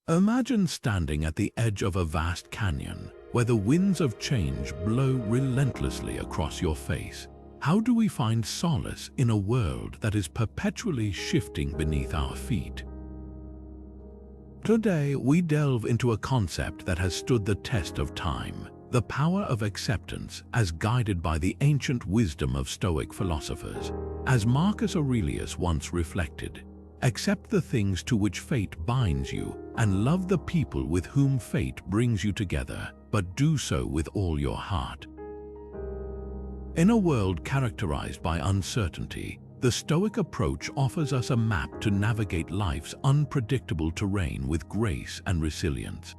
Imagine standing at the edge of a vast canyon, where the winds of change blow relentlessly across your face. How do we find solace in a world that is perpetually shifting beneath our feet? Today, we delve into a concept that has stood the test of time, the power of acceptance as guided by the ancient wisdom of Stoic philosophers. As Marcus Aurelius once reflected, accept the things to which fate binds you and love the people with whom fate brings you together, but do so with all your heart. In a world characterized by uncertainty, the Stoic approach offers us a map to navigate life's unpredictable terrain with grace and resilience.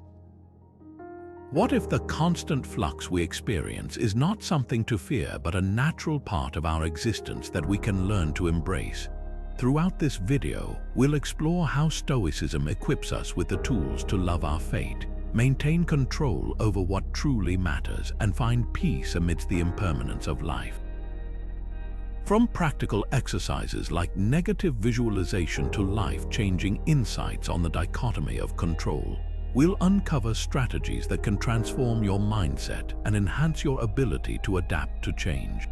What if the constant flux we experience is not something to fear but a natural part of our existence that we can learn to embrace? Throughout this video, we'll explore how Stoicism equips us with the tools to love our fate, maintain control over what truly matters, and find peace amidst the impermanence of life. From practical exercises like negative visualization to life-changing insights on the dichotomy of control, we'll uncover strategies that can transform your mindset and enhance your ability to adapt to change.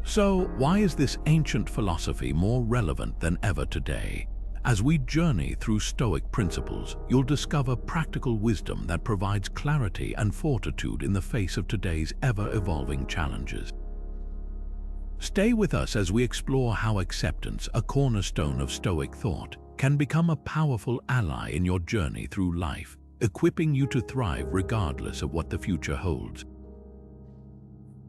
So, why is this ancient philosophy more relevant than ever today? As we journey through Stoic principles, you'll discover practical wisdom that provides clarity and fortitude in the face of today's ever-evolving challenges. Stay with us as we explore how acceptance, a cornerstone of Stoic thought, can become a powerful ally in your journey through life, equipping you to thrive regardless of what the future holds.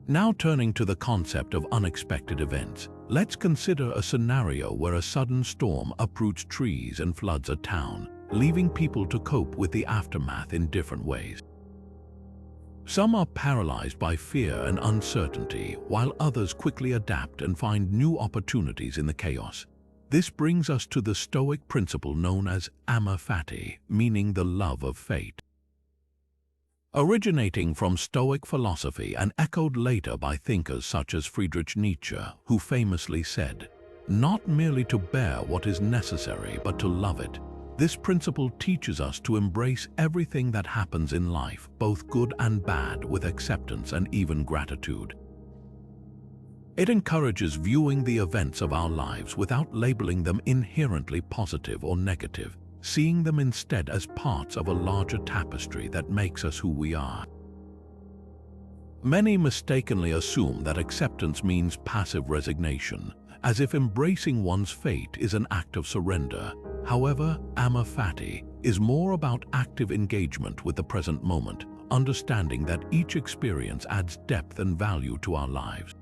Now turning to the concept of unexpected events, let's consider a scenario where a sudden storm uproots trees and floods a town, leaving people to cope with the aftermath in different ways. Some are paralyzed by fear and uncertainty, while others quickly adapt and find new opportunities in the chaos. This brings us to the Stoic principle known as Amor Fati, meaning the love of fate. Originating from Stoic philosophy and echoed later by thinkers such as Friedrich Nietzsche, who famously said, "Not merely to bear what is necessary, but to love it." This principle teaches us to embrace everything that happens in life, both good and bad, with acceptance and even gratitude. It encourages viewing the events of our lives without labeling them inherently positive or negative, seeing them instead as parts of a larger tapestry that makes us who we are. Many mistakenly assume that acceptance means passive resignation, as if embracing one's fate is an act of surrender. However, Amor Fati is more about active engagement with the present moment, understanding that each experience adds depth and value to our lives.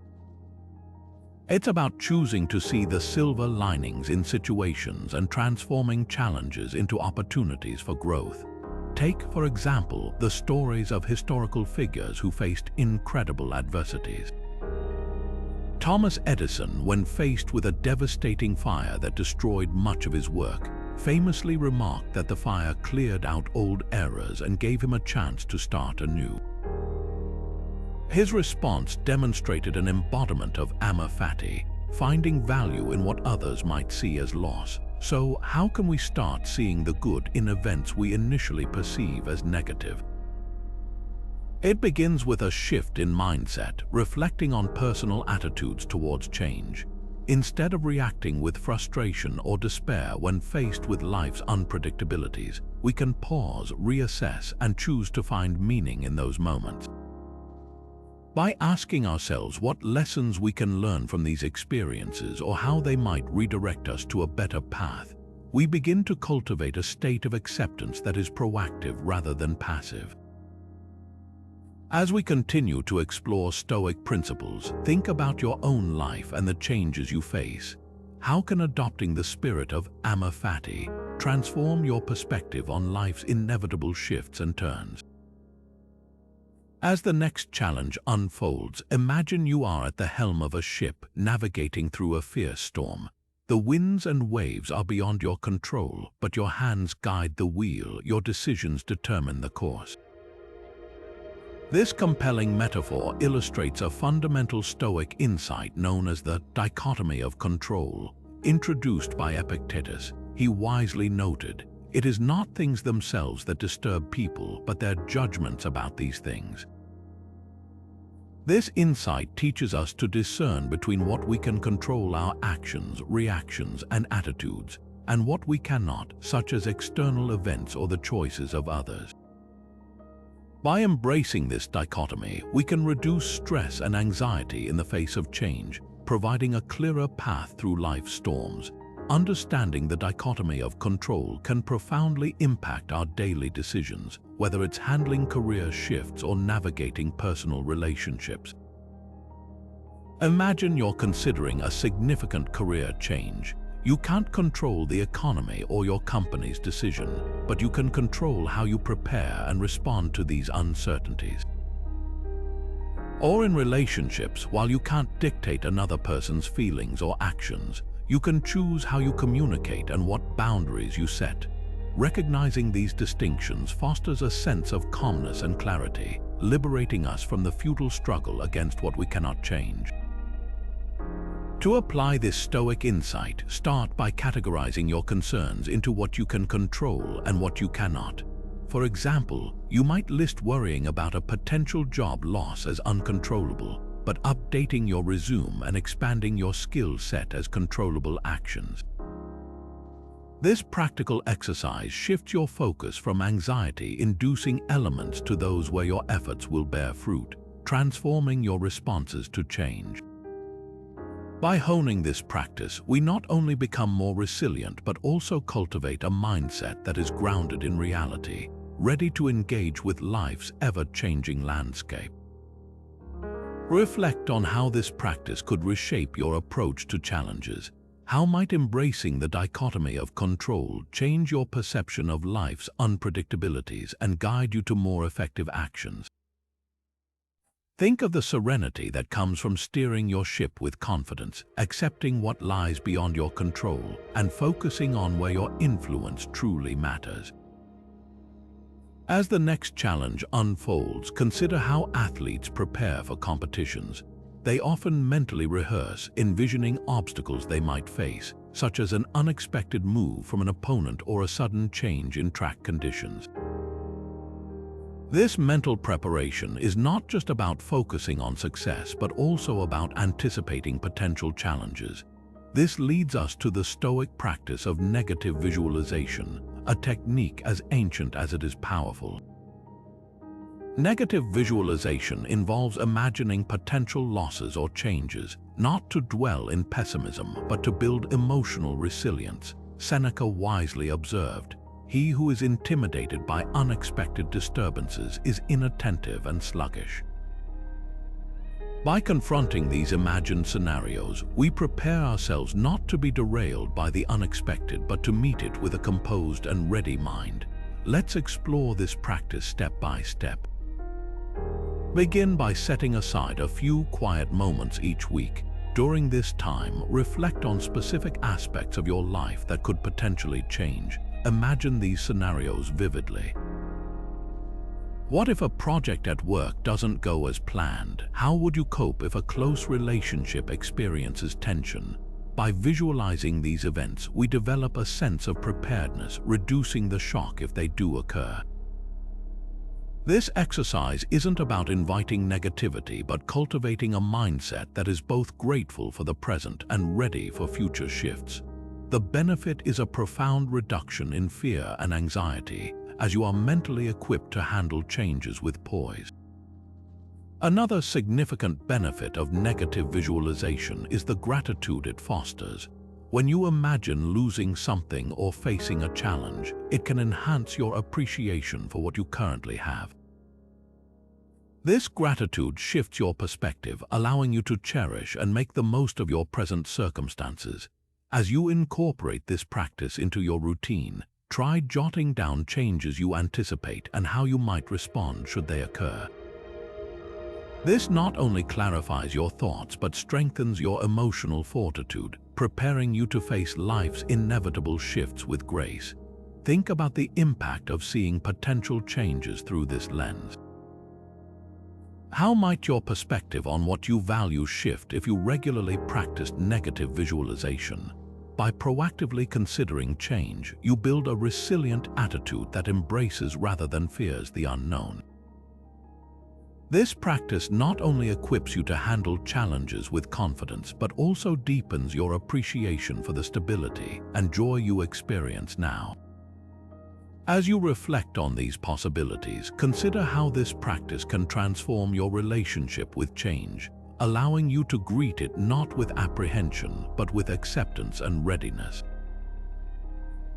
It's about choosing to see the silver linings in situations and transforming challenges into opportunities for growth. Take, for example, the stories of historical figures who faced incredible adversities. Thomas Edison, when faced with a devastating fire that destroyed much of his work, famously remarked that the fire cleared out old errors and gave him a chance to start anew. His response demonstrated an embodiment of Amor Fati, finding value in what others might see as loss. So, how can we start seeing the good in events we initially perceive as negative? It begins with a shift in mindset, reflecting on personal attitudes towards change. Instead of reacting with frustration or despair when faced with life's unpredictabilities, we can pause, reassess, and choose to find meaning in those moments. By asking ourselves what lessons we can learn from these experiences or how they might redirect us to a better path, we begin to cultivate a state of acceptance that is proactive rather than passive. As we continue to explore Stoic principles, think about your own life and the changes you face. How can adopting the spirit of Amor Fati transform your perspective on life's inevitable shifts and turns? As the next challenge unfolds, imagine you are at the helm of a ship navigating through a fierce storm. The winds and waves are beyond your control, but your hands guide the wheel, your decisions determine the course. This compelling metaphor illustrates a fundamental Stoic insight known as the Dichotomy of Control. Introduced by Epictetus, he wisely noted, It is not things themselves that disturb people, but their judgments about these things. This insight teaches us to discern between what we can control, our actions, reactions, and attitudes, and what we cannot, such as external events or the choices of others. By embracing this dichotomy, we can reduce stress and anxiety in the face of change, providing a clearer path through life's storms. Understanding the dichotomy of control can profoundly impact our daily decisions, whether it's handling career shifts or navigating personal relationships. Imagine you're considering a significant career change. You can't control the economy or your company's decision, but you can control how you prepare and respond to these uncertainties. Or in relationships, while you can't dictate another person's feelings or actions, you can choose how you communicate and what boundaries you set. Recognizing these distinctions fosters a sense of calmness and clarity, liberating us from the futile struggle against what we cannot change. To apply this Stoic insight, start by categorizing your concerns into what you can control and what you cannot. For example, you might list worrying about a potential job loss as uncontrollable, but updating your resume and expanding your skill set as controllable actions. This practical exercise shifts your focus from anxiety-inducing elements to those where your efforts will bear fruit, transforming your responses to change. By honing this practice, we not only become more resilient but also cultivate a mindset that is grounded in reality, ready to engage with life's ever-changing landscape. Reflect on how this practice could reshape your approach to challenges. How might embracing the dichotomy of control change your perception of life's unpredictabilities and guide you to more effective actions? Think of the serenity that comes from steering your ship with confidence, accepting what lies beyond your control, and focusing on where your influence truly matters. As the next challenge unfolds, consider how athletes prepare for competitions. They often mentally rehearse, envisioning obstacles they might face, such as an unexpected move from an opponent or a sudden change in track conditions. This mental preparation is not just about focusing on success, but also about anticipating potential challenges. This leads us to the Stoic practice of negative visualization, a technique as ancient as it is powerful. Negative visualization involves imagining potential losses or changes, not to dwell in pessimism, but to build emotional resilience. Seneca wisely observed, "He who is intimidated by unexpected disturbances is inattentive and sluggish." By confronting these imagined scenarios, we prepare ourselves not to be derailed by the unexpected, but to meet it with a composed and ready mind. Let's explore this practice step by step. Begin by setting aside a few quiet moments each week. During this time, reflect on specific aspects of your life that could potentially change. Imagine these scenarios vividly. What if a project at work doesn't go as planned? How would you cope if a close relationship experiences tension? By visualizing these events, we develop a sense of preparedness, reducing the shock if they do occur. This exercise isn't about inviting negativity, but cultivating a mindset that is both grateful for the present and ready for future shifts. The benefit is a profound reduction in fear and anxiety, as you are mentally equipped to handle changes with poise. Another significant benefit of negative visualization is the gratitude it fosters. When you imagine losing something or facing a challenge, it can enhance your appreciation for what you currently have. This gratitude shifts your perspective, allowing you to cherish and make the most of your present circumstances. As you incorporate this practice into your routine, try jotting down changes you anticipate and how you might respond should they occur. This not only clarifies your thoughts but strengthens your emotional fortitude, preparing you to face life's inevitable shifts with grace. Think about the impact of seeing potential changes through this lens. How might your perspective on what you value shift if you regularly practiced negative visualization? By proactively considering change, you build a resilient attitude that embraces rather than fears the unknown. This practice not only equips you to handle challenges with confidence, but also deepens your appreciation for the stability and joy you experience now. As you reflect on these possibilities, consider how this practice can transform your relationship with change, allowing you to greet it not with apprehension, but with acceptance and readiness.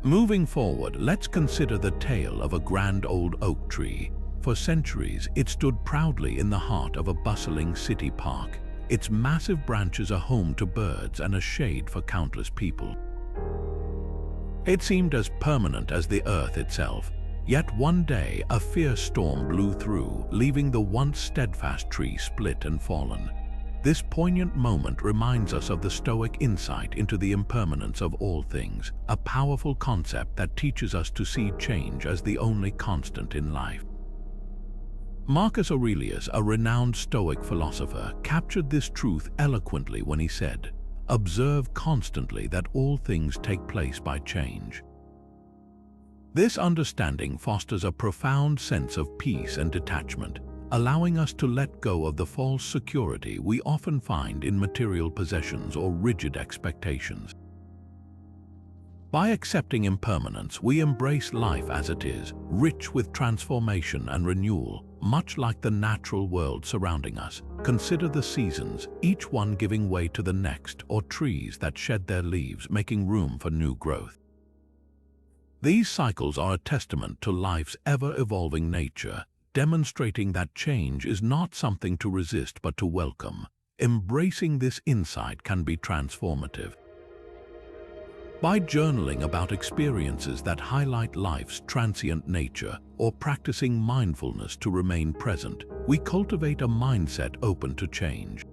Moving forward, let's consider the tale of a grand old oak tree. For centuries, it stood proudly in the heart of a bustling city park. Its massive branches a home to birds and a shade for countless people. It seemed as permanent as the earth itself. Yet one day, a fierce storm blew through, leaving the once steadfast tree split and fallen. This poignant moment reminds us of the Stoic insight into the impermanence of all things, a powerful concept that teaches us to see change as the only constant in life. Marcus Aurelius, a renowned Stoic philosopher, captured this truth eloquently when he said, "Observe constantly that all things take place by change." This understanding fosters a profound sense of peace and detachment, allowing us to let go of the false security we often find in material possessions or rigid expectations. By accepting impermanence, we embrace life as it is, rich with transformation and renewal, much like the natural world surrounding us. Consider the seasons, each one giving way to the next, or trees that shed their leaves, making room for new growth. These cycles are a testament to life's ever-evolving nature, demonstrating that change is not something to resist but to welcome. Embracing this insight can be transformative. By journaling about experiences that highlight life's transient nature or practicing mindfulness to remain present, we cultivate a mindset open to change.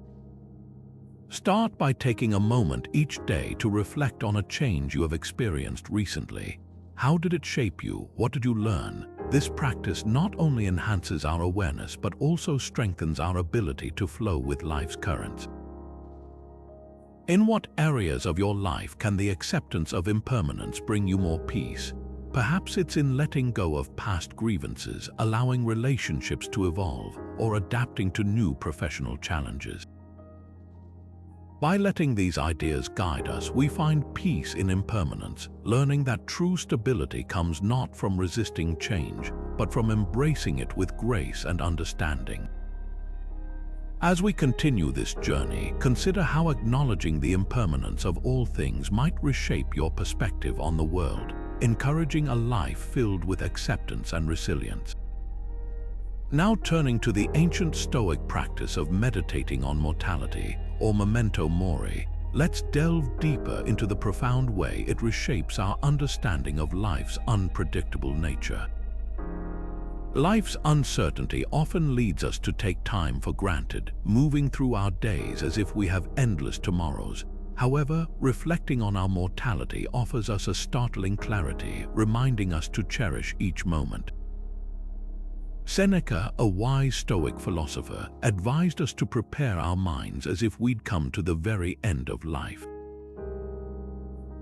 Start by taking a moment each day to reflect on a change you have experienced recently. How did it shape you? What did you learn? This practice not only enhances our awareness but also strengthens our ability to flow with life's currents. In what areas of your life can the acceptance of impermanence bring you more peace? Perhaps it's in letting go of past grievances, allowing relationships to evolve, or adapting to new professional challenges. By letting these ideas guide us, we find peace in impermanence, learning that true stability comes not from resisting change, but from embracing it with grace and understanding. As we continue this journey, consider how acknowledging the impermanence of all things might reshape your perspective on the world, encouraging a life filled with acceptance and resilience. Now turning to the ancient Stoic practice of meditating on mortality, or Memento Mori, let's delve deeper into the profound way it reshapes our understanding of life's unpredictable nature. Life's uncertainty often leads us to take time for granted, moving through our days as if we have endless tomorrows. However, reflecting on our mortality offers us a startling clarity, reminding us to cherish each moment. Seneca, a wise Stoic philosopher, advised us to prepare our minds as if we'd come to the very end of life.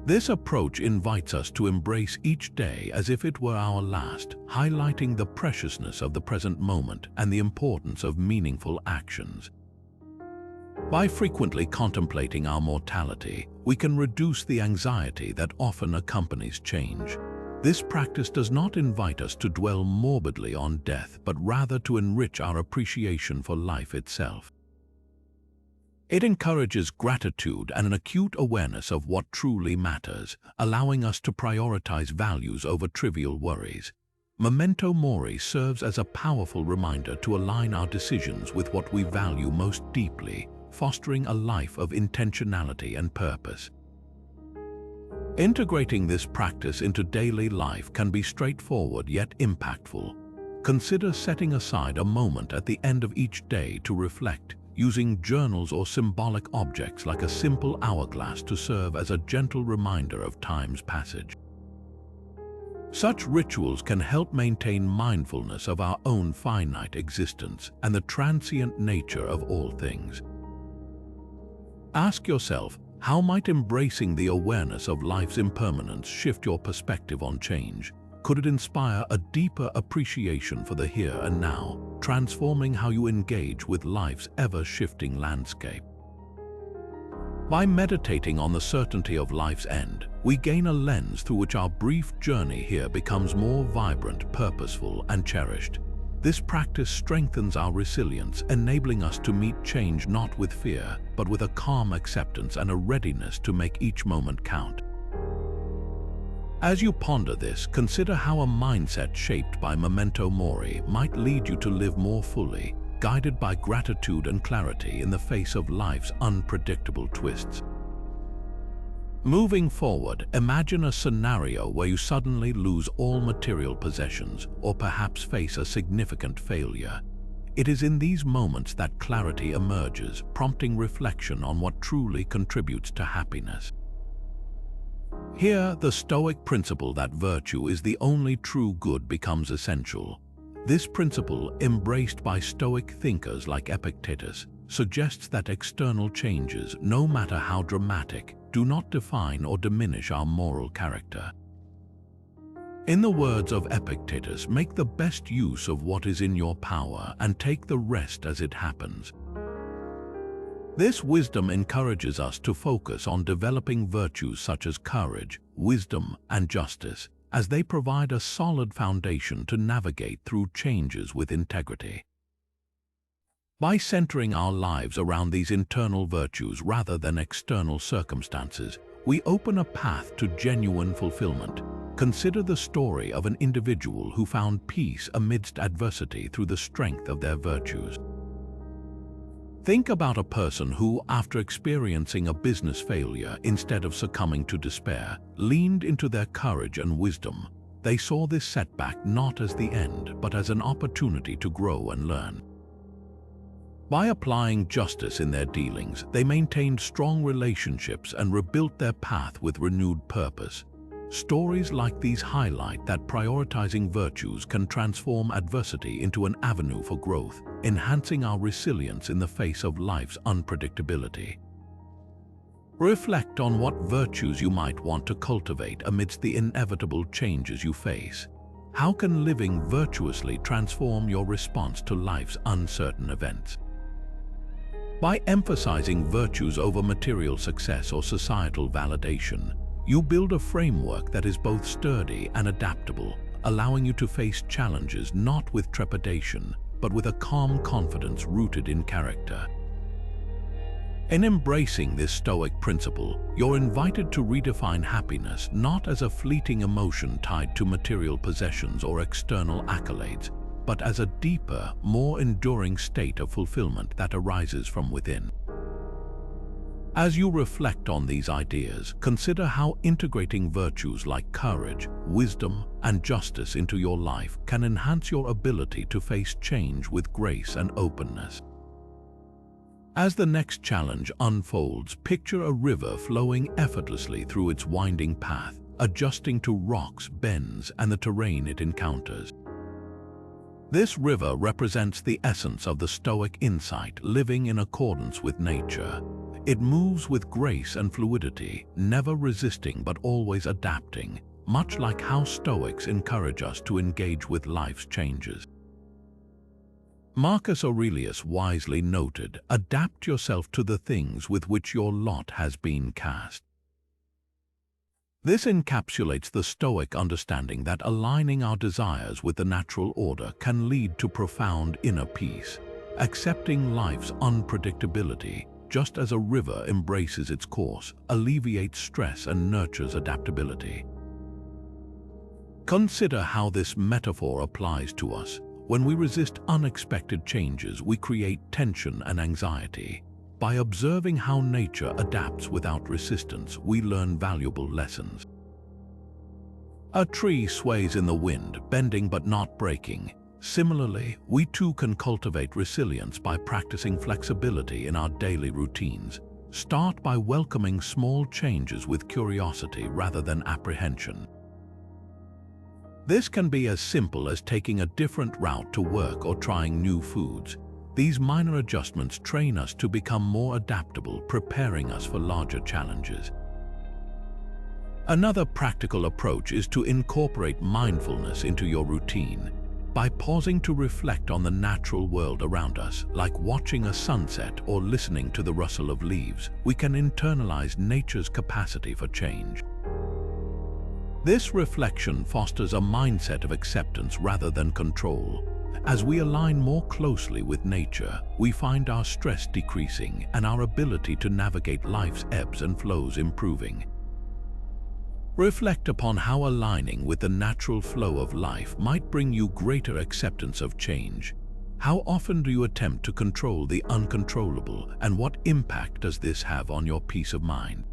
This approach invites us to embrace each day as if it were our last, highlighting the preciousness of the present moment and the importance of meaningful actions. By frequently contemplating our mortality, we can reduce the anxiety that often accompanies change. This practice does not invite us to dwell morbidly on death, but rather to enrich our appreciation for life itself. It encourages gratitude and an acute awareness of what truly matters, allowing us to prioritize values over trivial worries. Memento Mori serves as a powerful reminder to align our decisions with what we value most deeply, fostering a life of intentionality and purpose. Integrating this practice into daily life can be straightforward yet impactful. Consider setting aside a moment at the end of each day to reflect, using journals or symbolic objects like a simple hourglass to serve as a gentle reminder of time's passage. Such rituals can help maintain mindfulness of our own finite existence and the transient nature of all things. Ask yourself, How might embracing the awareness of life's impermanence shift your perspective on change? Could it inspire a deeper appreciation for the here and now, transforming how you engage with life's ever-shifting landscape? By meditating on the certainty of life's end, we gain a lens through which our brief journey here becomes more vibrant, purposeful, and cherished. This practice strengthens our resilience, enabling us to meet change not with fear, but with a calm acceptance and a readiness to make each moment count. As you ponder this, consider how a mindset shaped by Memento Mori might lead you to live more fully, guided by gratitude and clarity in the face of life's unpredictable twists. Moving forward, imagine a scenario where you suddenly lose all material possessions or perhaps face a significant failure. It is in these moments that clarity emerges, prompting reflection on what truly contributes to happiness. Here, the Stoic principle that virtue is the only true good becomes essential. This principle, embraced by Stoic thinkers like Epictetus, suggests that external changes, no matter how dramatic, do not define or diminish our moral character. In the words of Epictetus, make the best use of what is in your power and take the rest as it happens. This wisdom encourages us to focus on developing virtues such as courage, wisdom, and justice, as they provide a solid foundation to navigate through changes with integrity. By centering our lives around these internal virtues rather than external circumstances, we open a path to genuine fulfillment. Consider the story of an individual who found peace amidst adversity through the strength of their virtues. Think about a person who, after experiencing a business failure, instead of succumbing to despair, leaned into their courage and wisdom. They saw this setback not as the end, but as an opportunity to grow and learn. By applying justice in their dealings, they maintained strong relationships and rebuilt their path with renewed purpose. Stories like these highlight that prioritizing virtues can transform adversity into an avenue for growth, enhancing our resilience in the face of life's unpredictability. Reflect on what virtues you might want to cultivate amidst the inevitable changes you face. How can living virtuously transform your response to life's uncertain events? By emphasizing virtues over material success or societal validation, you build a framework that is both sturdy and adaptable, allowing you to face challenges not with trepidation, but with a calm confidence rooted in character. In embracing this Stoic principle, you're invited to redefine happiness not as a fleeting emotion tied to material possessions or external accolades, but as a deeper, more enduring state of fulfillment that arises from within. As you reflect on these ideas, consider how integrating virtues like courage, wisdom, and justice into your life can enhance your ability to face change with grace and openness. As the next challenge unfolds, picture a river flowing effortlessly through its winding path, adjusting to rocks, bends, and the terrain it encounters. This river represents the essence of the Stoic insight, living in accordance with nature. It moves with grace and fluidity, never resisting but always adapting, much like how Stoics encourage us to engage with life's changes. Marcus Aurelius wisely noted, "Adapt yourself to the things with which your lot has been cast." This encapsulates the Stoic understanding that aligning our desires with the natural order can lead to profound inner peace. Accepting life's unpredictability, just as a river embraces its course, alleviates stress and nurtures adaptability. Consider how this metaphor applies to us. When we resist unexpected changes, we create tension and anxiety. By observing how nature adapts without resistance, we learn valuable lessons. A tree sways in the wind, bending but not breaking. Similarly, we too can cultivate resilience by practicing flexibility in our daily routines. Start by welcoming small changes with curiosity rather than apprehension. This can be as simple as taking a different route to work or trying new foods. These minor adjustments train us to become more adaptable, preparing us for larger challenges. Another practical approach is to incorporate mindfulness into your routine. By pausing to reflect on the natural world around us, like watching a sunset or listening to the rustle of leaves, we can internalize nature's capacity for change. This reflection fosters a mindset of acceptance rather than control. As we align more closely with nature, we find our stress decreasing and our ability to navigate life's ebbs and flows improving. Reflect upon how aligning with the natural flow of life might bring you greater acceptance of change. How often do you attempt to control the uncontrollable, and what impact does this have on your peace of mind?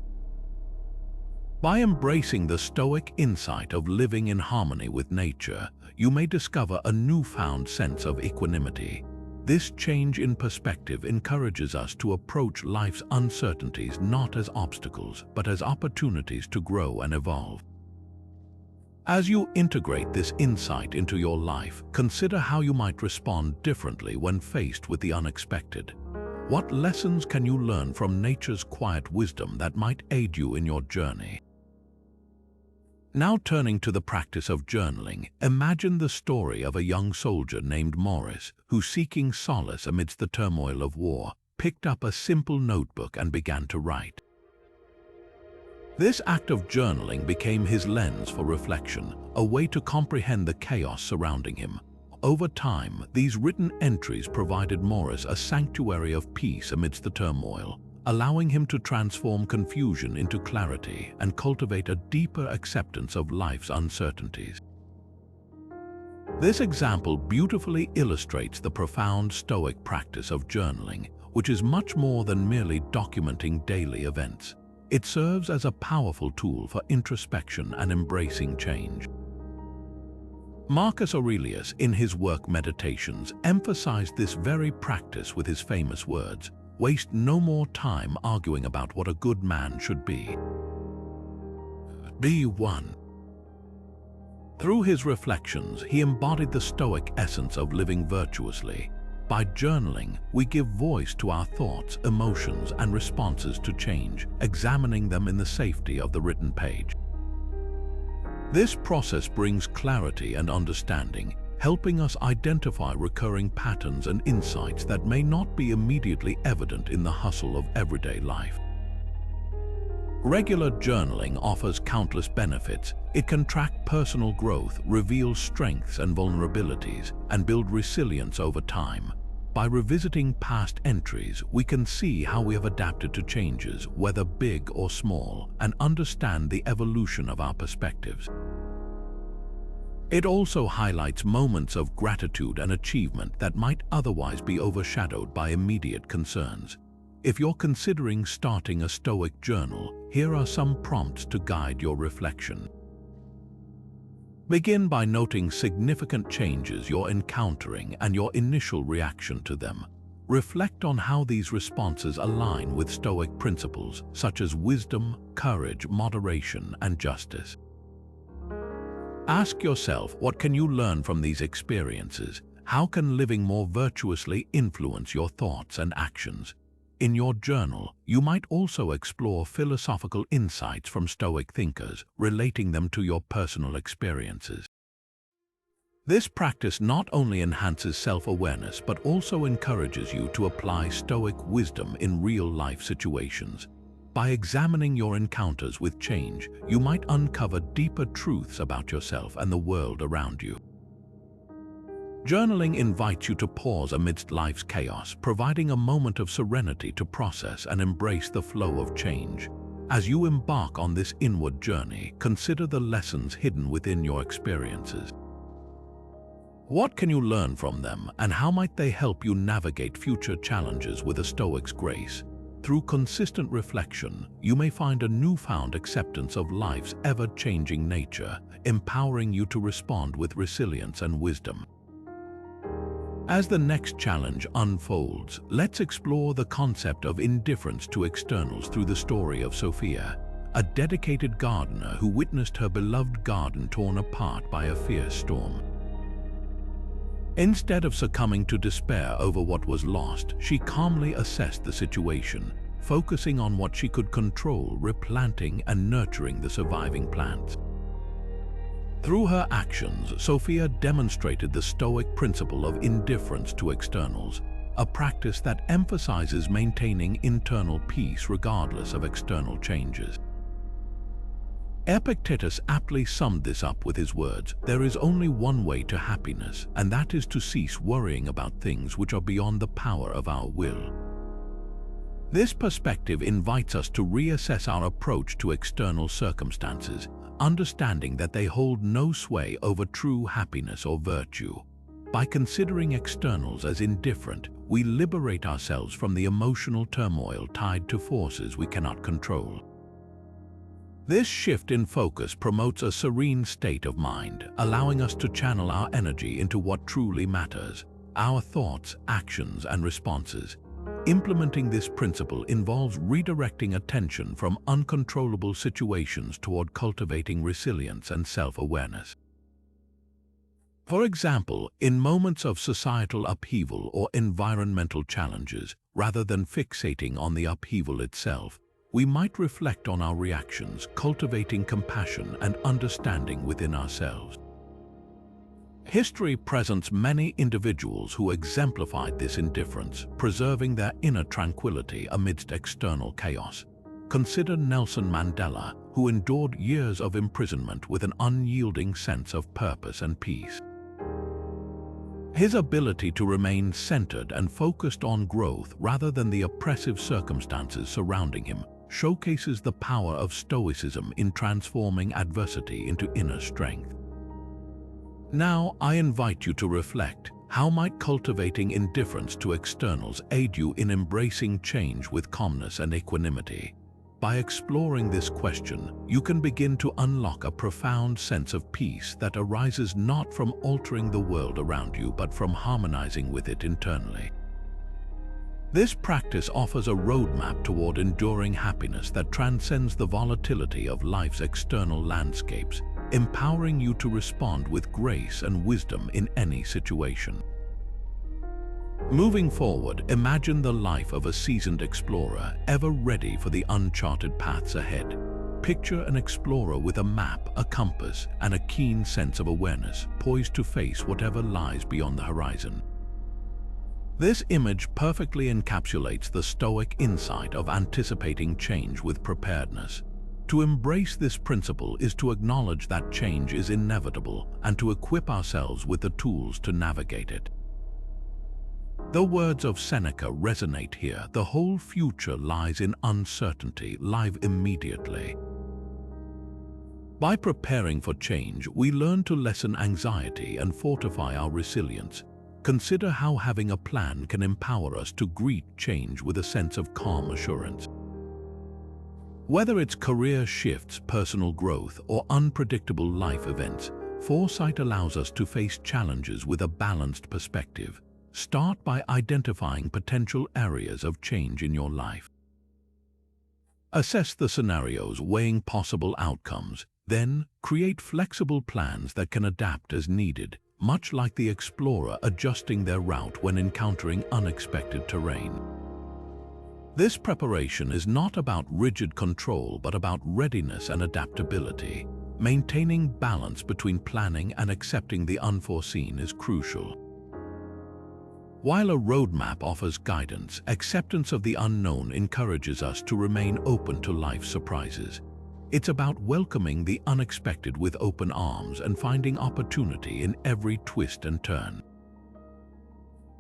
By embracing the Stoic insight of living in harmony with nature, you may discover a newfound sense of equanimity. This change in perspective encourages us to approach life's uncertainties not as obstacles, but as opportunities to grow and evolve. As you integrate this insight into your life, consider how you might respond differently when faced with the unexpected. What lessons can you learn from nature's quiet wisdom that might aid you in your journey? Now turning to the practice of journaling, imagine the story of a young soldier named Morris who, seeking solace amidst the turmoil of war, picked up a simple notebook and began to write. This act of journaling became his lens for reflection, a way to comprehend the chaos surrounding him. Over time, these written entries provided Morris a sanctuary of peace amidst the turmoil, allowing him to transform confusion into clarity and cultivate a deeper acceptance of life's uncertainties. This example beautifully illustrates the profound Stoic practice of journaling, which is much more than merely documenting daily events. It serves as a powerful tool for introspection and embracing change. Marcus Aurelius, in his work Meditations, emphasized this very practice with his famous words, "Waste no more time arguing about what a good man should be. Be one." Through his reflections, he embodied the Stoic essence of living virtuously. By journaling, we give voice to our thoughts, emotions, and responses to change, examining them in the safety of the written page. This process brings clarity and understanding, helping us identify recurring patterns and insights that may not be immediately evident in the hustle of everyday life. Regular journaling offers countless benefits. It can track personal growth, reveal strengths and vulnerabilities, and build resilience over time. By revisiting past entries, we can see how we have adapted to changes, whether big or small, and understand the evolution of our perspectives. It also highlights moments of gratitude and achievement that might otherwise be overshadowed by immediate concerns. If you're considering starting a Stoic journal, here are some prompts to guide your reflection. Begin by noting significant changes you're encountering and your initial reaction to them. Reflect on how these responses align with Stoic principles such as wisdom, courage, moderation, and justice. Ask yourself, what can you learn from these experiences? How can living more virtuously influence your thoughts and actions? In your journal, you might also explore philosophical insights from Stoic thinkers, relating them to your personal experiences. This practice not only enhances self-awareness but also encourages you to apply Stoic wisdom in real-life situations. By examining your encounters with change, you might uncover deeper truths about yourself and the world around you. Journaling invites you to pause amidst life's chaos, providing a moment of serenity to process and embrace the flow of change. As you embark on this inward journey, consider the lessons hidden within your experiences. What can you learn from them, and how might they help you navigate future challenges with a Stoic's grace? Through consistent reflection, you may find a newfound acceptance of life's ever-changing nature, empowering you to respond with resilience and wisdom. As the next challenge unfolds, let's explore the concept of indifference to externals through the story of Sophia, a dedicated gardener who witnessed her beloved garden torn apart by a fierce storm. Instead of succumbing to despair over what was lost, she calmly assessed the situation, focusing on what she could control, replanting and nurturing the surviving plants. Through her actions, Sophia demonstrated the Stoic principle of indifference to externals, a practice that emphasizes maintaining internal peace regardless of external changes. Epictetus aptly summed this up with his words, "There is only one way to happiness, and that is to cease worrying about things which are beyond the power of our will." This perspective invites us to reassess our approach to external circumstances, understanding that they hold no sway over true happiness or virtue. By considering externals as indifferent, we liberate ourselves from the emotional turmoil tied to forces we cannot control. This shift in focus promotes a serene state of mind, allowing us to channel our energy into what truly matters, our thoughts, actions, and responses. Implementing this principle involves redirecting attention from uncontrollable situations toward cultivating resilience and self-awareness. For example, in moments of societal upheaval or environmental challenges, rather than fixating on the upheaval itself, we might reflect on our reactions, cultivating compassion and understanding within ourselves. History presents many individuals who exemplified this indifference, preserving their inner tranquility amidst external chaos. Consider Nelson Mandela, who endured years of imprisonment with an unyielding sense of purpose and peace. His ability to remain centered and focused on growth rather than the oppressive circumstances surrounding him showcases the power of Stoicism in transforming adversity into inner strength. Now, I invite you to reflect, how might cultivating indifference to externals aid you in embracing change with calmness and equanimity? By exploring this question, you can begin to unlock a profound sense of peace that arises not from altering the world around you, but from harmonizing with it internally. This practice offers a roadmap toward enduring happiness that transcends the volatility of life's external landscapes, empowering you to respond with grace and wisdom in any situation. Moving forward, imagine the life of a seasoned explorer, ever ready for the uncharted paths ahead. Picture an explorer with a map, a compass, and a keen sense of awareness, poised to face whatever lies beyond the horizon. This image perfectly encapsulates the Stoic insight of anticipating change with preparedness. To embrace this principle is to acknowledge that change is inevitable and to equip ourselves with the tools to navigate it. The words of Seneca resonate here. The whole future lies in uncertainty, live immediately. By preparing for change, we learn to lessen anxiety and fortify our resilience. Consider how having a plan can empower us to greet change with a sense of calm assurance. Whether it's career shifts, personal growth, or unpredictable life events, foresight allows us to face challenges with a balanced perspective. Start by identifying potential areas of change in your life. Assess the scenarios, weighing possible outcomes. Then, create flexible plans that can adapt as needed, much like the explorer adjusting their route when encountering unexpected terrain. This preparation is not about rigid control, but about readiness and adaptability. Maintaining balance between planning and accepting the unforeseen is crucial. While a roadmap offers guidance, acceptance of the unknown encourages us to remain open to life's surprises. It's about welcoming the unexpected with open arms and finding opportunity in every twist and turn.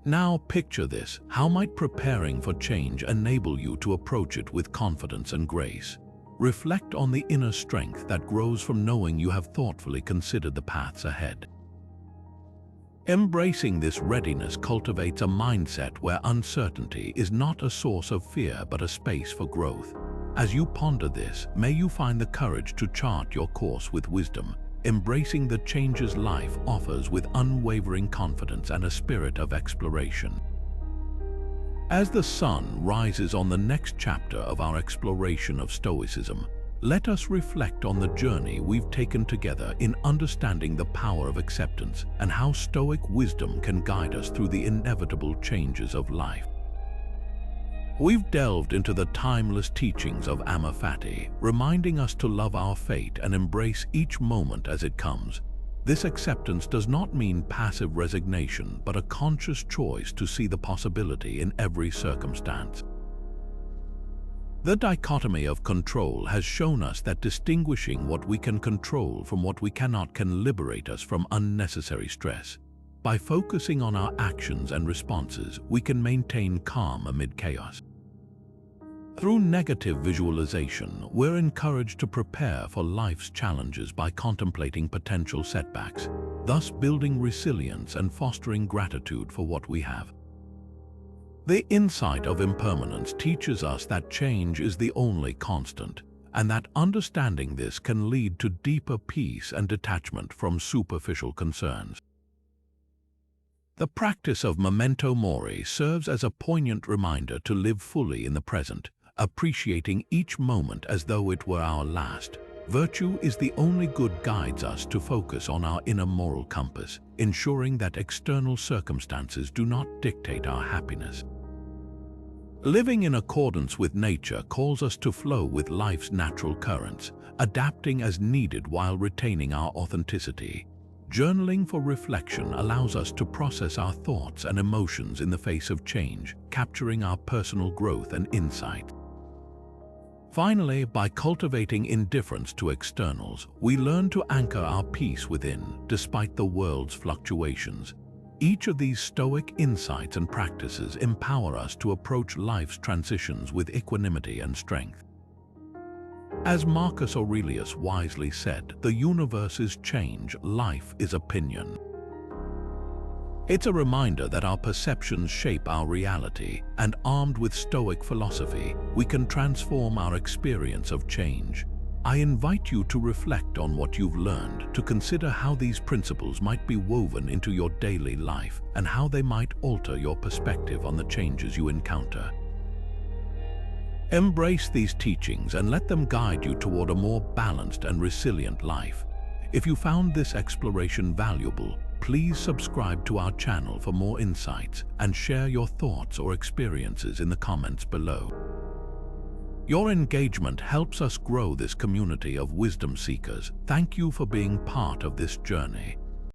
Now picture this. How might preparing for change enable you to approach it with confidence and grace? Reflect on the inner strength that grows from knowing you have thoughtfully considered the paths ahead. Embracing this readiness cultivates a mindset where uncertainty is not a source of fear but a space for growth. As you ponder this, may you find the courage to chart your course with wisdom, embracing the changes life offers with unwavering confidence and a spirit of exploration. As the sun rises on the next chapter of our exploration of Stoicism, let us reflect on the journey we've taken together in understanding the power of acceptance and how Stoic wisdom can guide us through the inevitable changes of life. We've delved into the timeless teachings of Amor Fati, reminding us to love our fate and embrace each moment as it comes. This acceptance does not mean passive resignation, but a conscious choice to see the possibility in every circumstance. The dichotomy of control has shown us that distinguishing what we can control from what we cannot can liberate us from unnecessary stress. By focusing on our actions and responses, we can maintain calm amid chaos. Through negative visualization, we're encouraged to prepare for life's challenges by contemplating potential setbacks, thus building resilience and fostering gratitude for what we have. The insight of impermanence teaches us that change is the only constant, and that understanding this can lead to deeper peace and detachment from superficial concerns. The practice of Memento Mori serves as a poignant reminder to live fully in the present, appreciating each moment as though it were our last. Virtue is the only good guides us to focus on our inner moral compass, ensuring that external circumstances do not dictate our happiness. Living in accordance with nature calls us to flow with life's natural currents, adapting as needed while retaining our authenticity. Journaling for reflection allows us to process our thoughts and emotions in the face of change, capturing our personal growth and insight. Finally, by cultivating indifference to externals, we learn to anchor our peace within, despite the world's fluctuations. Each of these Stoic insights and practices empower us to approach life's transitions with equanimity and strength. As Marcus Aurelius wisely said, the universe is change, life is opinion. It's a reminder that our perceptions shape our reality, and armed with Stoic philosophy, we can transform our experience of change. I invite you to reflect on what you've learned, to consider how these principles might be woven into your daily life and how they might alter your perspective on the changes you encounter. Embrace these teachings and let them guide you toward a more balanced and resilient life. If you found this exploration valuable, please subscribe to our channel for more insights and share your thoughts or experiences in the comments below. Your engagement helps us grow this community of wisdom seekers. Thank you for being part of this journey.